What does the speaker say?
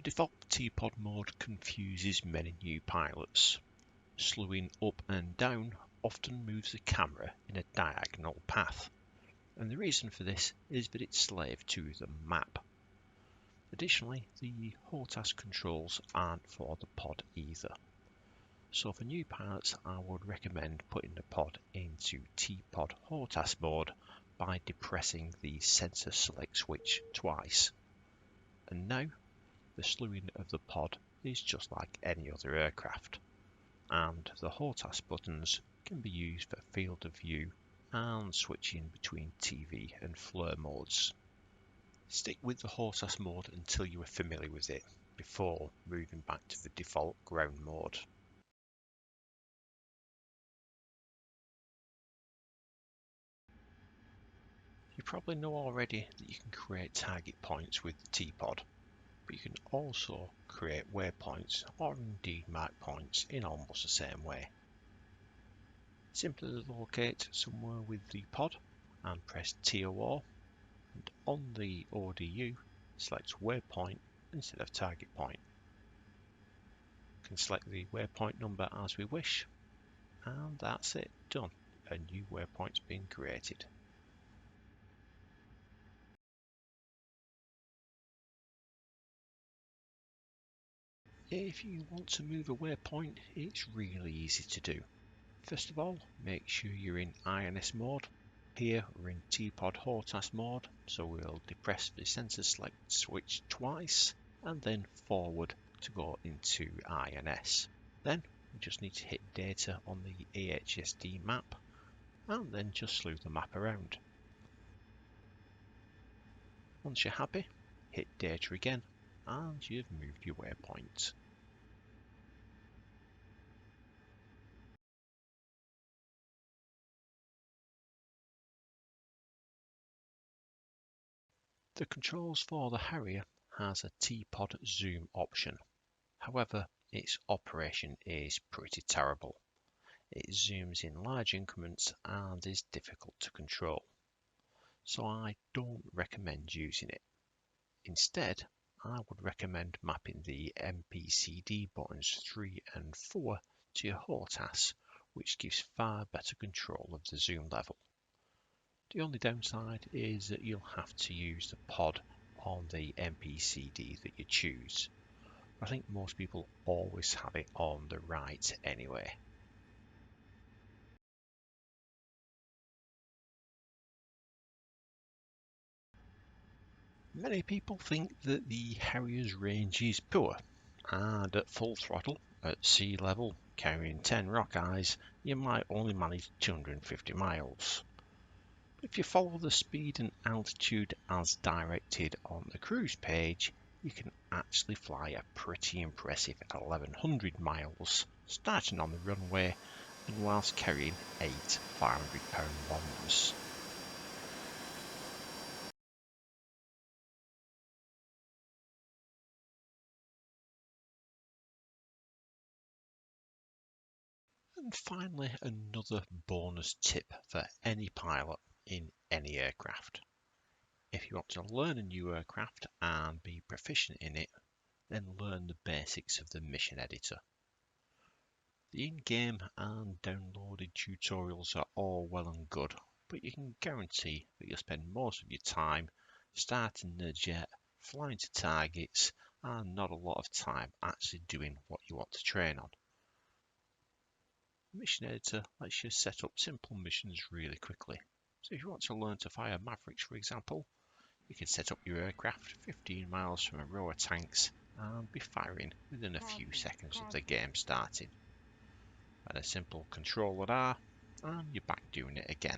The default TPOD mode confuses many new pilots. Slewing up and down often moves the camera in a diagonal path, and the reason for this is that it's slave to the map. Additionally, the HOTAS controls aren't for the pod either. So for new pilots, I would recommend putting the pod into TPOD HOTAS mode by depressing the sensor select switch twice. And now, the slewing of the pod is just like any other aircraft, and the HOTAS buttons can be used for field of view and switching between TV and FLIR modes. Stick with the HOTAS mode until you are familiar with it before moving back to the default ground mode. You probably know already that you can create target points with the TPOD, but you can also create waypoints or indeed mark points in almost the same way. Simply locate somewhere with the pod and press TOO, and on the ODU select waypoint instead of target point. We can select the waypoint number as we wish, and that's it, done. A new waypoint's been created. If you want to move a waypoint, it's really easy to do. First of all, make sure you're in INS mode. Here we're in TPOD HOTAS mode, so we'll depress the sensor select switch twice and then forward to go into INS. Then we just need to hit data on the AHSD map and then just slew the map around. Once you're happy, hit data again and you've moved your waypoint. The controls for the Harrier has a TPOD zoom option. However, its operation is pretty terrible. It zooms in large increments and is difficult to control. So I don't recommend using it. Instead, I would recommend mapping the MPCD buttons 3 and 4 to your HOTAS, which gives far better control of the zoom level. The only downside is that you'll have to use the pod on the MPCD that you choose. I think most people always have it on the right anyway. Many people think that the Harrier's range is poor, and at full throttle, at sea level, carrying 10 Rockeyes, you might only manage 250 miles. If you follow the speed and altitude as directed on the cruise page, you can actually fly a pretty impressive 1100 miles, starting on the runway and whilst carrying 8 500-pound bombs. And finally, another bonus tip for any pilot in any aircraft. If you want to learn a new aircraft and be proficient in it, then learn the basics of the mission editor. The in-game and downloaded tutorials are all well and good, but you can guarantee that you'll spend most of your time starting the jet, flying to targets, and not a lot of time actually doing what you want to train on. The mission editor lets you set up simple missions really quickly. So if you want to learn to fire Mavericks, for example, you can set up your aircraft 15 miles from a row of tanks and be firing within a few seconds of the game starting. And a simple Control R, and you're back doing it again.